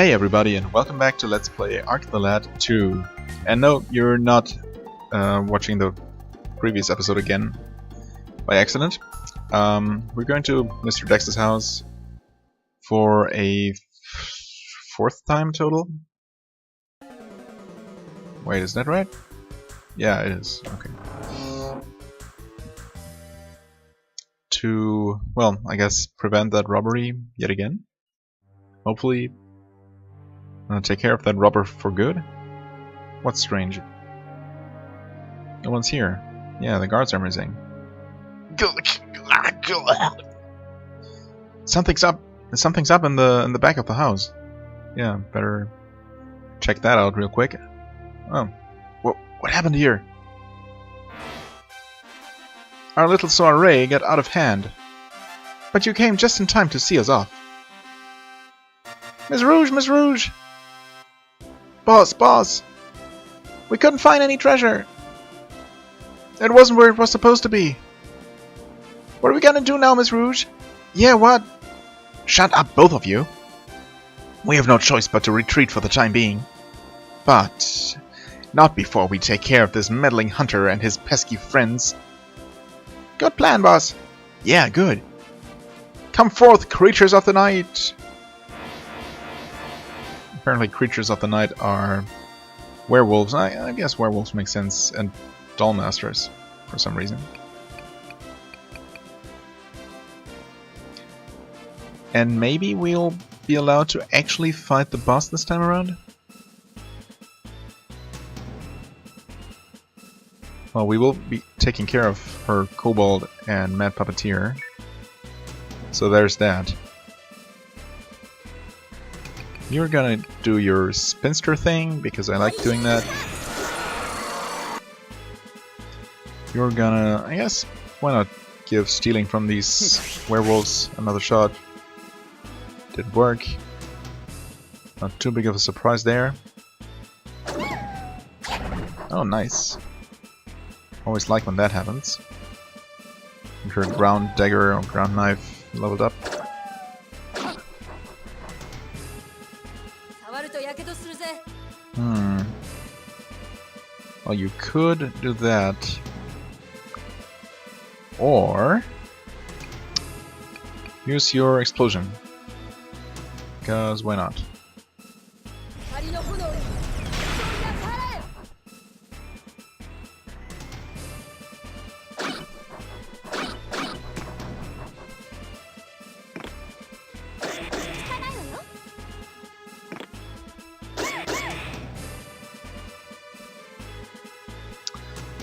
Hey everybody, and welcome back to Let's Play Ark the Lad 2. And no, you're not watching the previous episode again by accident. We're going to Mr. Dex's house for a fourth time total. Wait, is that right? Yeah, it is. Okay. To, well, I guess prevent that robbery yet again. Hopefully take care of that robber for good. What's strange? No one's here. Yeah, the guards are missing. Something's up. Something's up in the back of the house. Yeah, better check that out real quick. Oh, what happened here? Our little soiree got out of hand, but you came just in time to see us off. Miss Rouge, Miss Rouge! Boss! We couldn't find any treasure. It wasn't where it was supposed to be. What are we gonna do now, Miss Rouge? Yeah, what? Shut up, both of you. We have no choice but to retreat for the time being. But not before we take care of this meddling hunter and his pesky friends. Good plan, boss. Yeah, good. Come forth, creatures of the night. Apparently creatures of the night are werewolves. I guess werewolves make sense, and dollmasters for some reason. And maybe we'll be allowed to actually fight the boss this time around? Well, we will be taking care of her kobold and mad puppeteer. So there's that. You're gonna do your spinster thing, because I like doing that. You're gonna, I guess, why not give stealing from these werewolves another shot? Didn't work. Not too big of a surprise there. Oh, nice. Always like when that happens. And her ground dagger or ground knife leveled up. Well, you could do that. Or use your explosion. Because why not?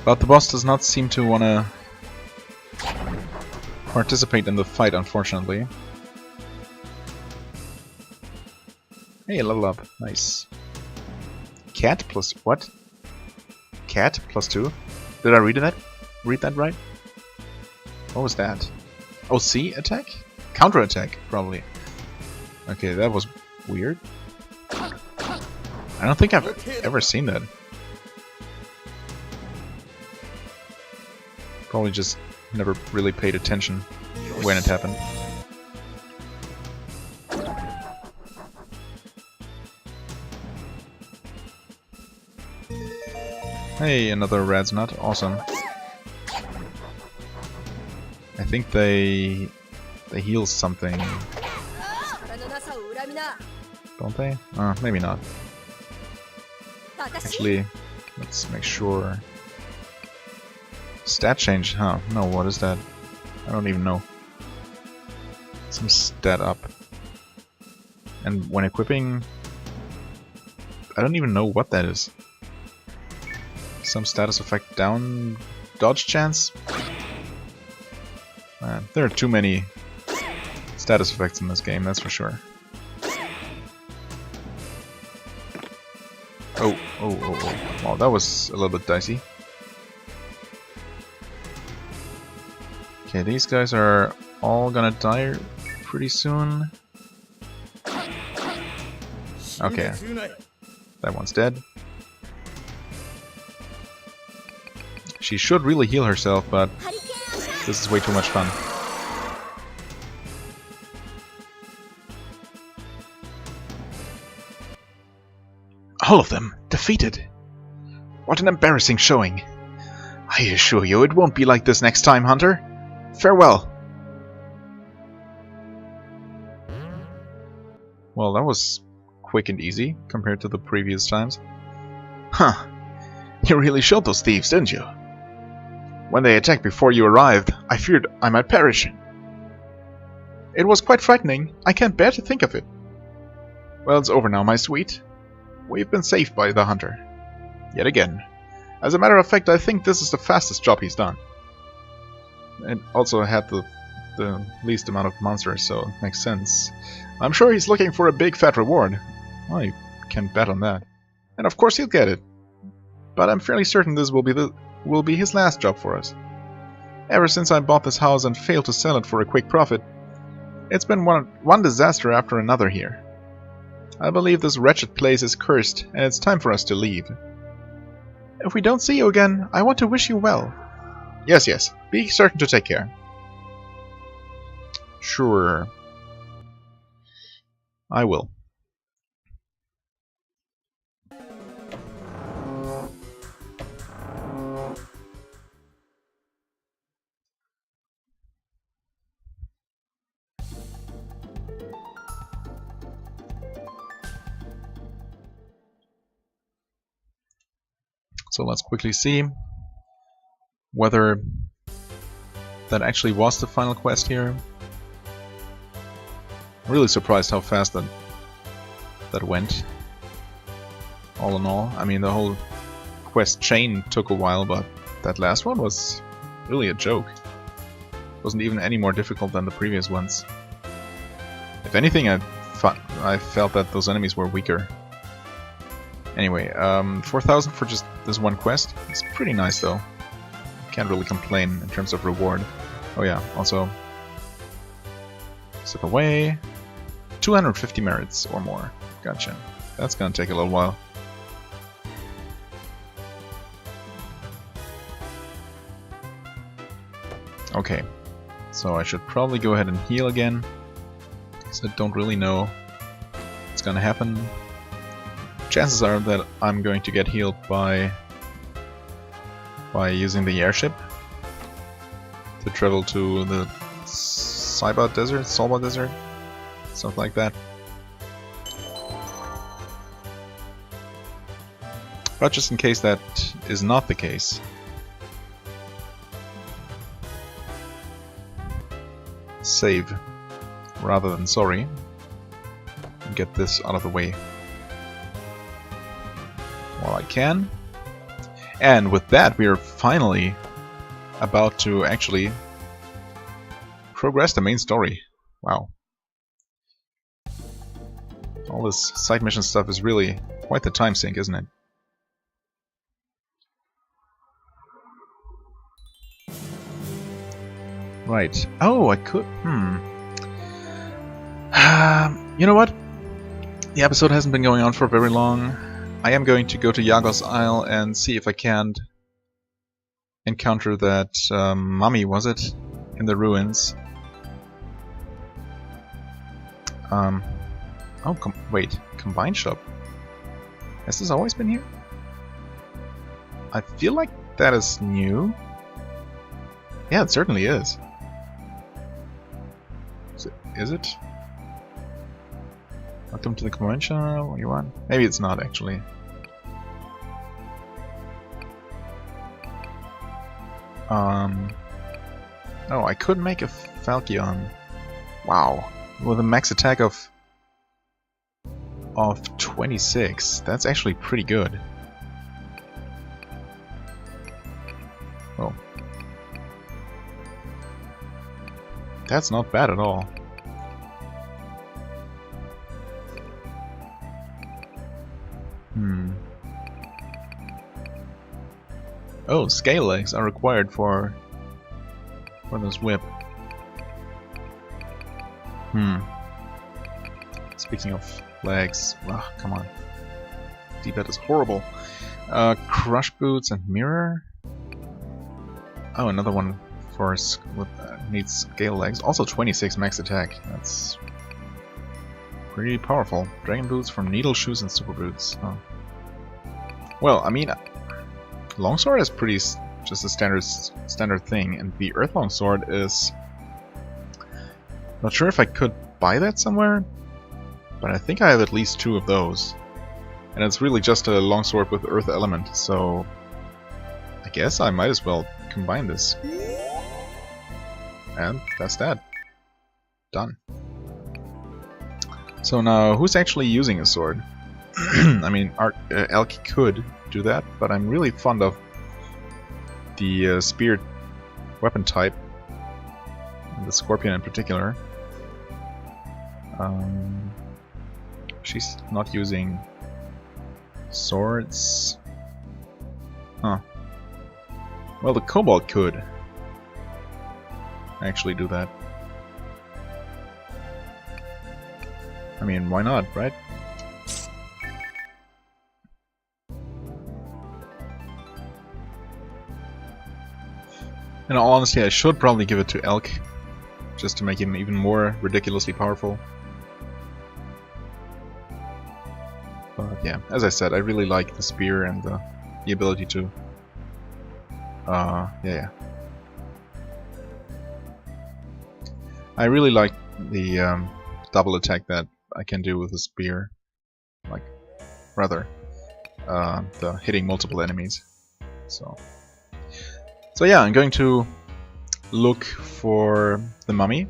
But the boss does not seem to want to participate in the fight, unfortunately. Hey, level up. Nice. Cat plus what? Cat plus 2? Did I read that? Read that right? What was that? OC attack? Counter attack, probably. Okay, that was weird. I don't think I've ever seen that. Probably just never really paid attention when it happened. Hey, another rad's nut. Awesome. I think they heal something. Don't they? Maybe not. Actually, let's make sure. Stat change? Huh? No, what is that? I don't even know. Some stat up. And when equipping, I don't even know what that is. Some status effect down dodge chance? Man, there are too many status effects in this game, that's for sure. Oh. Wow, that was a little bit dicey. Okay, these guys are all gonna die pretty soon. Okay, that one's dead. She should really heal herself, but this is way too much fun. All of them defeated. What an embarrassing showing. I assure you it won't be like this next time, Hunter. Farewell. Well, that was quick and easy compared to the previous times. Huh. You really showed those thieves, didn't you? When they attacked before you arrived, I feared I might perish. It was quite frightening. I can't bear to think of it. Well, it's over now, my sweet. We've been saved by the Hunter. Yet again. As a matter of fact, I think this is the fastest job he's done. And also had the least amount of monsters, so it makes sense. I'm sure he's looking for a big fat reward. Well, you can bet on that. And of course he'll get it. But I'm fairly certain this will be his last job for us. Ever since I bought this house and failed to sell it for a quick profit, it's been one disaster after another here. I believe this wretched place is cursed, and it's time for us to leave. If we don't see you again, I want to wish you well. Yes, yes. Be certain to take care. Sure. I will. So let's quickly see whether that actually was the final quest here. I'm really surprised how fast that went. All in all, I mean the whole quest chain took a while, but that last one was really a joke. It wasn't even any more difficult than the previous ones. If anything, I felt that those enemies were weaker. Anyway, 4,000 for just this one quest. It's pretty nice though. Can't really complain in terms of reward. Oh yeah, also slip away. 250 merits or more. Gotcha. That's gonna take a little while. Okay, so I should probably go ahead and heal again, because I don't really know what's gonna happen. Chances are that I'm going to get healed by using the airship to travel to the Solba Desert, something like that. But just in case that is not the case, save rather than sorry, and get this out of the way while I can. And with that, we are finally about to actually progress the main story. Wow. All this side mission stuff is really quite the time sink, isn't it? Right. Oh, I could... you know what? The episode hasn't been going on for very long. I am going to go to Yagos Isle and see if I can't encounter that mummy, was it? In the ruins. Wait. Combined shop. Has this always been here? I feel like that is new. Yeah, it certainly is. Is it? Welcome to the convention. What you want? Maybe it's not actually. Oh, I could make a Falchion. Wow, with a max attack of 26. That's actually pretty good. Oh, that's not bad at all. Oh, scale legs are required for this whip. Speaking of legs, come on. D-pad is horrible. Crush boots and mirror. Oh, another one for needs scale legs. Also 26 max attack. That's pretty powerful. Dragon boots from needle shoes and super boots. Oh. Well, I mean, longsword is pretty just a standard thing, and the earth longsword is not sure if I could buy that somewhere, but I think I have at least 2 of those, and it's really just a longsword with earth element, so I guess I might as well combine this. And that's that. Done. So now, who's actually using a sword? I mean, Elk could do that, but I'm really fond of the spear weapon type, the Scorpion in particular. She's not using swords. Huh. Well, the Kobold could actually do that. I mean, why not, right? In all honesty, I should probably give it to Elk, just to make him even more ridiculously powerful. But yeah, as I said, I really like the spear and the ability to... yeah. I really like the double attack that I can do with the spear. Like, rather, the hitting multiple enemies. So yeah, I'm going to look for the mummy,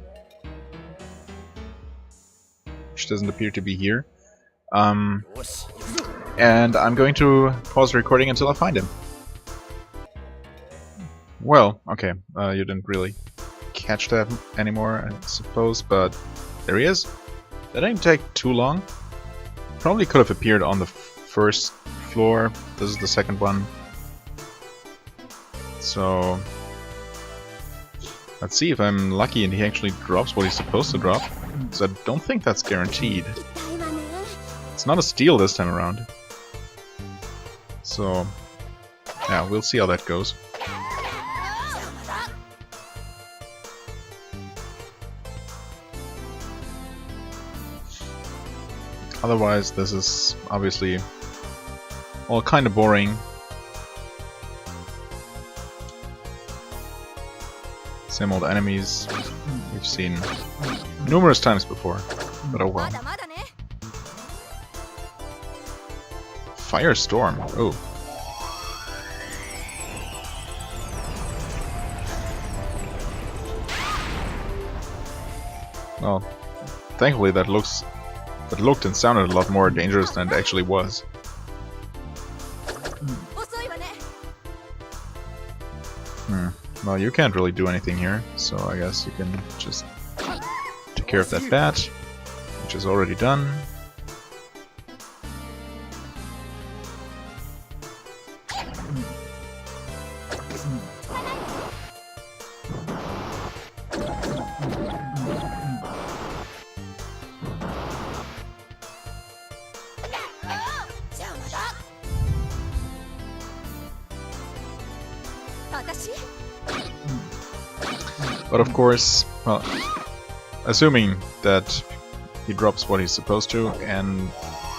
which doesn't appear to be here. And I'm going to pause the recording until I find him. Well, okay, you didn't really catch that anymore, I suppose, but there he is. That didn't take too long. Probably could have appeared on the first floor. This is the second one. So let's see if I'm lucky and he actually drops what he's supposed to drop. So I don't think that's guaranteed. It's not a steal this time around. So yeah, we'll see how that goes. Otherwise, this is obviously all kind of boring. Same old enemies we've seen numerous times before, but oh well. Firestorm, oh. Well, thankfully that looked and sounded a lot more dangerous than it actually was. Well, you can't really do anything here, so I guess you can just take care of that bat, which is already done. But of course, well, assuming that he drops what he's supposed to, and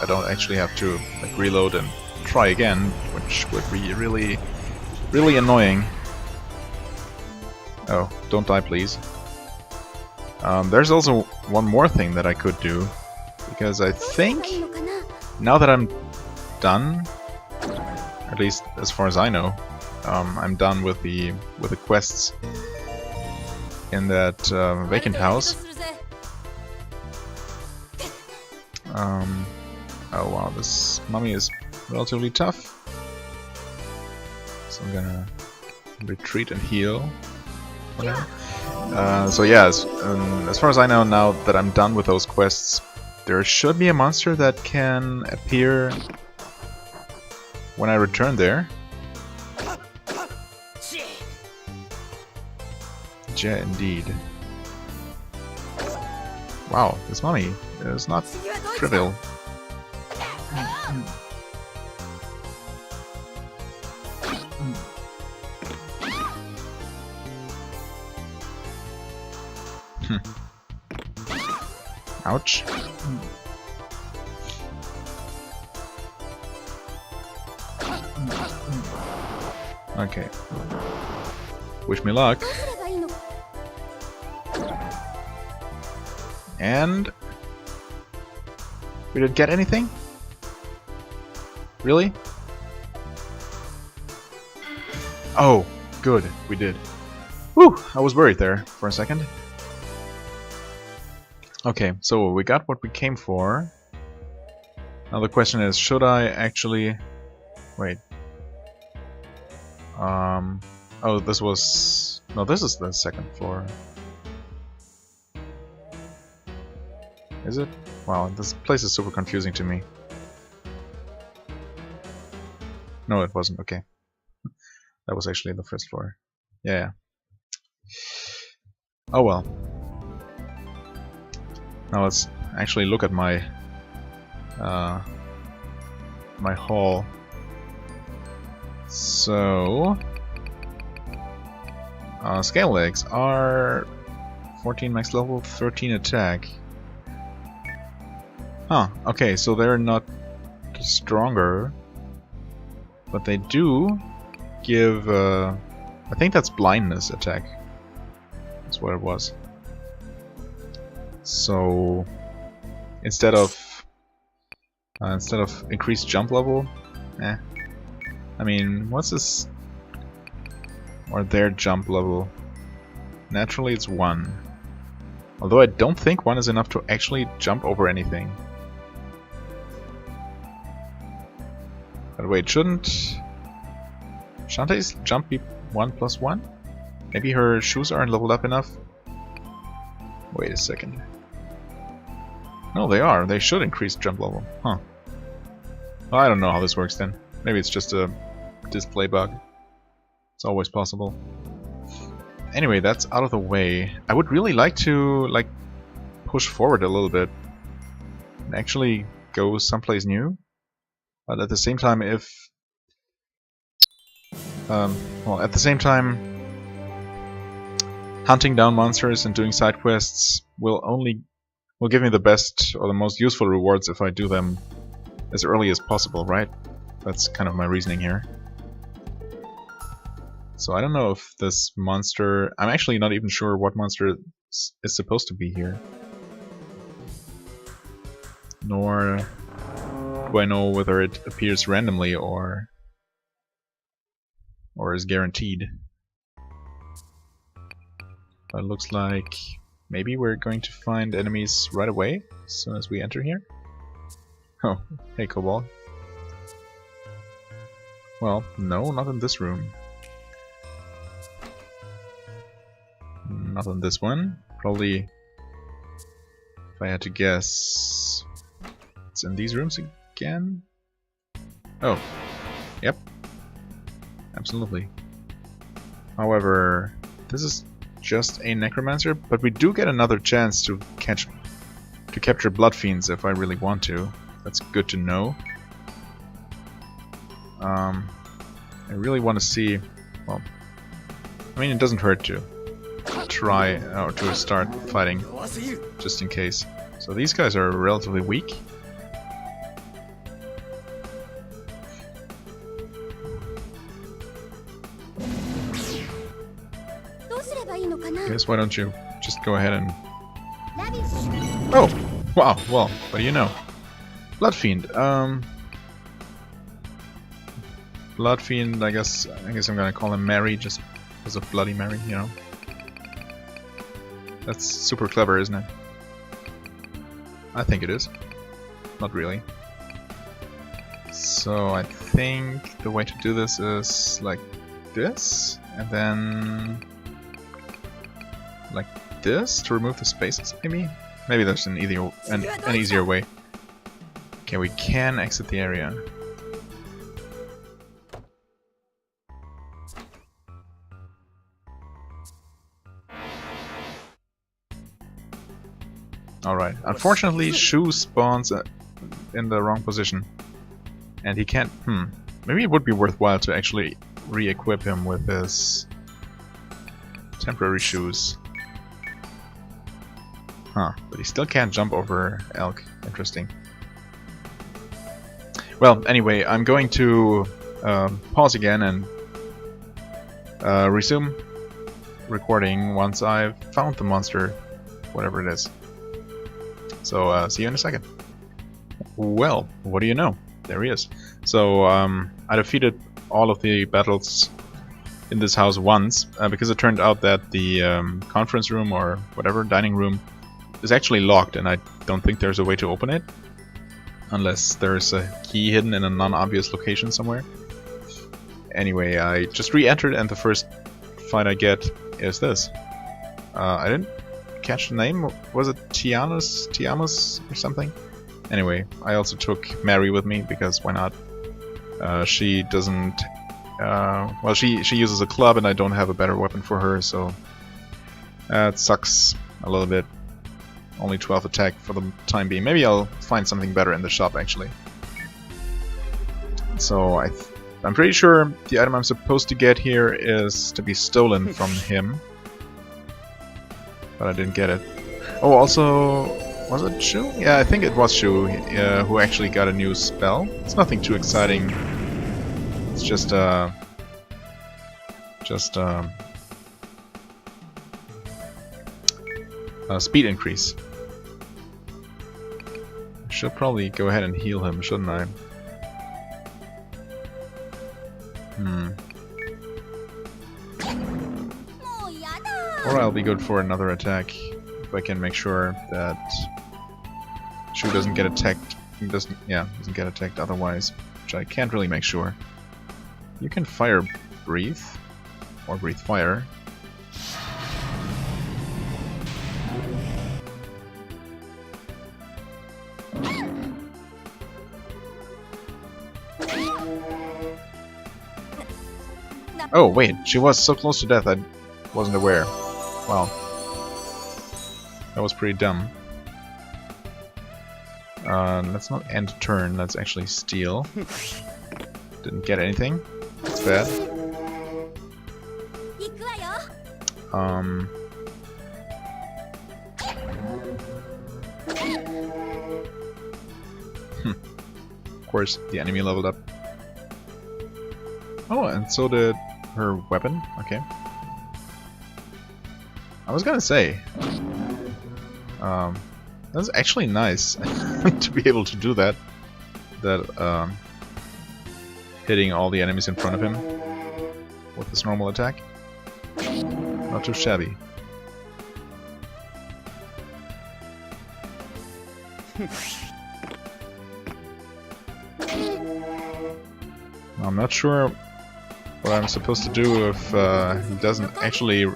I don't actually have to like reload and try again, which would be really, really annoying. Oh, don't die, please. There's also one more thing that I could do, because I think now that I'm done, at least as far as I know, I'm done with the quests in that vacant house. Oh wow, this mummy is relatively tough. So I'm gonna retreat and heal. So yeah, as far as I know, now that I'm done with those quests, there should be a monster that can appear when I return there. Yeah, indeed. Wow, this mummy is not trivial. Ouch. Okay. Wish me luck. And... we didn't get anything? Really? Oh, good. We did. Whew! I was worried there for a second. Okay, so we got what we came for. Now the question is, should I actually... wait. Oh, this was... no, this is the second floor. Is it? Wow, this place is super confusing to me. No, it wasn't. Okay. That was actually the first floor. Yeah. Oh well. Now let's actually look at my my hall. So scale legs are 14 max level, 13 attack. Huh, okay, so they're not stronger, but they do give I think that's blindness attack. That's what it was. So instead of increased jump level, I mean, what's this? Or their jump level? Naturally, it's 1. Although I don't think 1 is enough to actually jump over anything. But wait, shouldn't Shantae's jump be 1 plus 1? Maybe her shoes aren't leveled up enough? Wait a second. No, they are. They should increase jump level. Huh. Well, I don't know how this works then. Maybe it's just a display bug. It's always possible. Anyway, that's out of the way. I would really like to, like, push forward a little bit and actually go someplace new. But at the same time, well, at the same time, hunting down monsters and doing side quests will give me the best or the most useful rewards if I do them as early as possible, right? That's kind of my reasoning here. So I don't know if this monster... I'm actually not even sure what monster is supposed to be here. Nor do I know whether it appears randomly or is guaranteed. But it looks like maybe we're going to find enemies right away as soon as we enter here. Oh, hey Cobalt. Well, no, not in this room. Not on this one. Probably, if I had to guess, it's in these rooms again? Oh, yep. Absolutely. However, this is just a necromancer, but we do get another chance to capture blood fiends if I really want to. That's good to know. I really want to see, well, I mean, it doesn't hurt to try or to start fighting just in case. So these guys are relatively weak. I guess why don't you just go ahead and... Oh! Wow, well, what do you know? Blood Fiend. Blood Fiend, I guess I'm gonna call him Mary just because of Bloody Mary, you know. That's super clever, isn't it? I think it is. Not really. So I think the way to do this is like this, and then like this to remove the spaces, maybe? Maybe there's an easier way. Okay, we can exit the area. Alright, unfortunately Shu spawns in the wrong position. And he can't... Maybe it would be worthwhile to actually re-equip him with his temporary shoes. Huh, but he still can't jump over elk. Interesting. Well, anyway, I'm going to pause again and resume recording once I've found the monster, whatever it is. So see you in a second. Well, what do you know? There he is. So I defeated all of the battles in this house once, because it turned out that the conference room or whatever, dining room, is actually locked, and I don't think there's a way to open it. Unless there's a key hidden in a non-obvious location somewhere. Anyway, I just re-entered, and the first fight I get is this. I didn't catch the name. Was it Tiamus or something? Anyway, I also took Mary with me, because why not? She doesn't... well, she uses a club, and I don't have a better weapon for her, so... it sucks a little bit. Only 12 attack for the time being. Maybe I'll find something better in the shop, actually. So I'm pretty sure the item I'm supposed to get here is to be stolen from him. But I didn't get it. Oh, also... was it Shu? Yeah, I think it was Shu who actually got a new spell. It's nothing too exciting. It's just a speed increase. Should probably go ahead and heal him, shouldn't I? Or I'll be good for another attack if I can make sure that Shu doesn't get attacked. Doesn't get attacked otherwise, which I can't really make sure. You can fire breathe or breathe fire. Oh wait, she was so close to death I wasn't aware. Wow. That was pretty dumb. Let's not end turn, let's actually steal. Didn't get anything. That's bad. Of course, the enemy leveled up. Oh, and so did her weapon. Okay. I was gonna say, that's actually nice to be able to do that. That hitting all the enemies in front of him with this normal attack. Not too shabby. I'm not sure what I'm supposed to do if he doesn't actually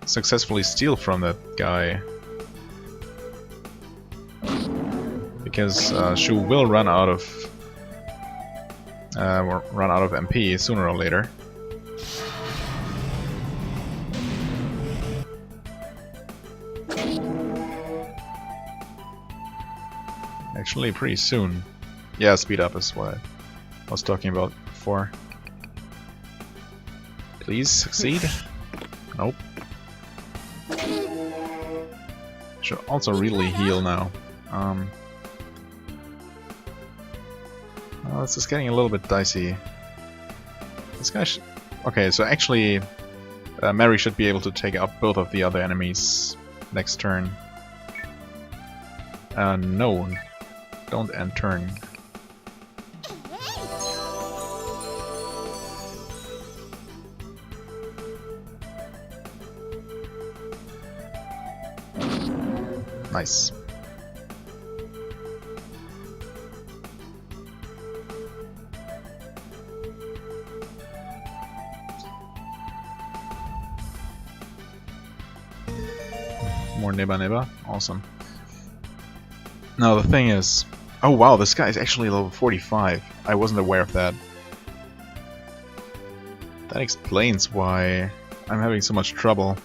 successfully steal from that guy. Because Shu will run out of MP sooner or later. Actually, pretty soon. Yeah, speed up is what I was talking about before. Please succeed. Nope. Should also really heal now. This is getting a little bit dicey. This guy should... Okay, so actually Mary should be able to take out both of the other enemies next turn. No. Don't end turn. Nice. More neba neba. Awesome. Now the thing is... Oh wow, this guy is actually level 45. I wasn't aware of that. That explains why I'm having so much trouble.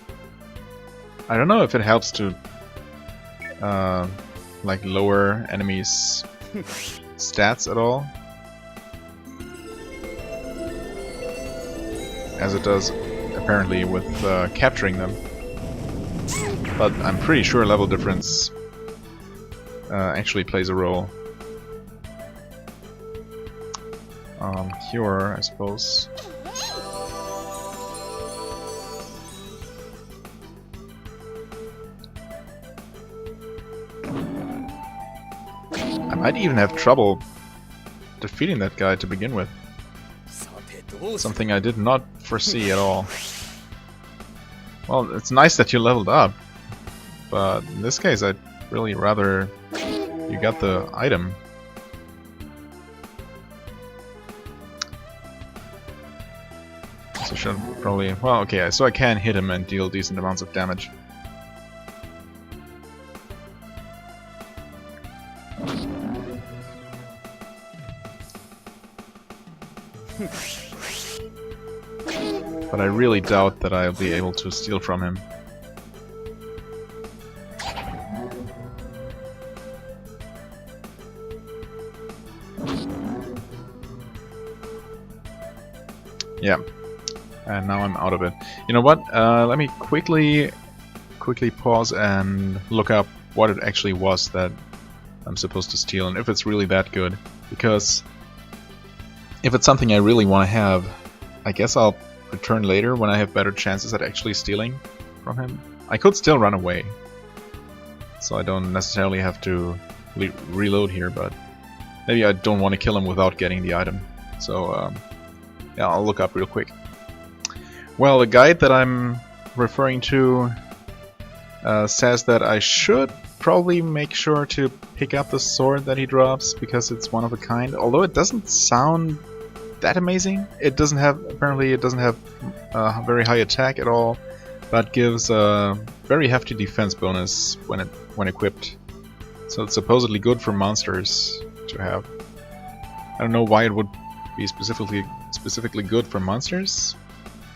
I don't know if it helps to like lower enemies' stats at all, as it does apparently with capturing them. But I'm pretty sure level difference actually plays a role. cure, I suppose. I might even have trouble defeating that guy to begin with. Something I did not foresee at all. Well, it's nice that you leveled up, but in this case I'd really rather you got the item. So should probably... well, okay, so I can hit him and deal decent amounts of damage. But I really doubt that I'll be able to steal from him. Yeah, and now I'm out of it. You know what? Let me quickly pause and look up what it actually was that I'm supposed to steal, and if it's really that good. Because if it's something I really want to have, I guess I'll return later when I have better chances at actually stealing from him. I could still run away, so I don't necessarily have to reload here, but maybe I don't want to kill him without getting the item. So yeah, I'll look up real quick. Well, the guide that I'm referring to says that I should probably make sure to pick up the sword that he drops because it's one of a kind, although it doesn't sound that amazing. It doesn't have, apparently it doesn't have a very high attack at all, but gives a very hefty defense bonus when equipped. So it's supposedly good for monsters to have. I don't know why it would be specifically good for monsters,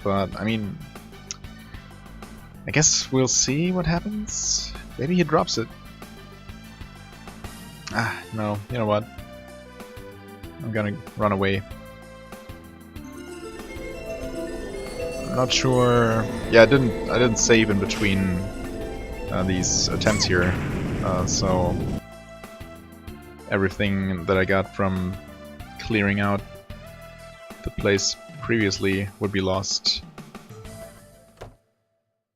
but I mean, I guess we'll see what happens. Maybe he drops it. Ah, no, you know what? I'm gonna run away. I'm not sure. Yeah, I didn't save in between these attempts here, so everything that I got from clearing out the place previously would be lost.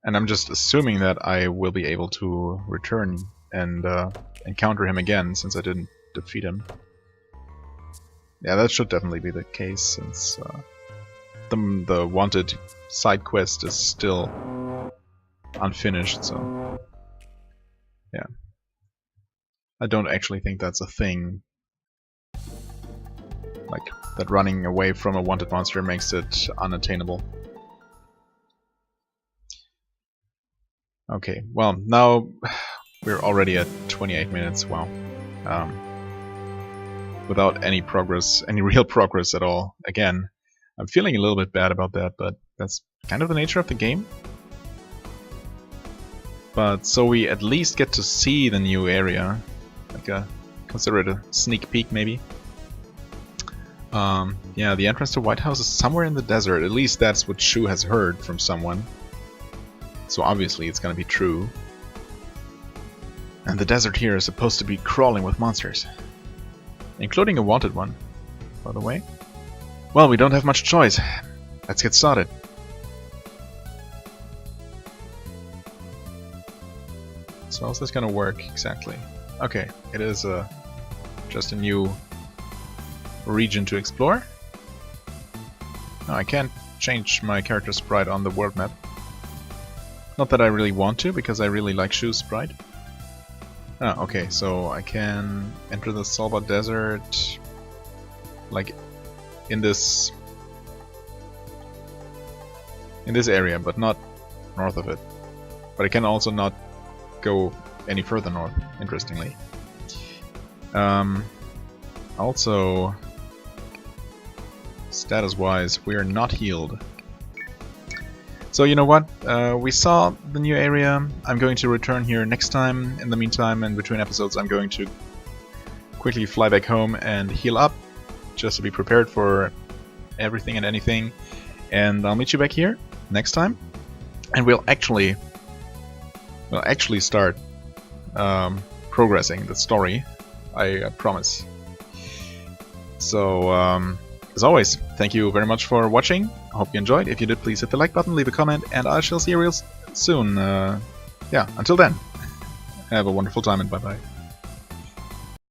And I'm just assuming that I will be able to return and encounter him again since I didn't defeat him. Yeah, that should definitely be the case since the wanted side quest is still unfinished, so yeah. I don't actually think that's a thing. Like, that running away from a wanted monster makes it unattainable. Okay, well, now we're already at 28 minutes, wow. Without any progress, any real progress at all. Again, I'm feeling a little bit bad about that, but that's kind of the nature of the game. But so we at least get to see the new area, like consider it a sneak peek maybe. Yeah, the entrance to White House is somewhere in the desert. At least that's what Shu has heard from someone. So obviously it's gonna be true. And the desert here is supposed to be crawling with monsters. Including a wanted one, by the way. Well, we don't have much choice. Let's get started. So how's this gonna work exactly? Okay, it is just a new region to explore. Oh, I can't change my character sprite on the world map. Not that I really want to, because I really like Shu's sprite. Ah, okay, so I can enter the Salva Desert, like in this area, but not north of it. But I can also not go any further north, interestingly. Also, status-wise, we are not healed. So you know what? We saw the new area. I'm going to return here next time. In the meantime, in between episodes, I'm going to quickly fly back home and heal up, just to be prepared for everything and anything. And I'll meet you back here next time, and we'll actually start progressing the story. I promise. So As always, thank you very much for watching. I hope you enjoyed. If you did, please hit the like button, leave a comment, and I shall see you real soon. Yeah, until then, have a wonderful time and bye-bye.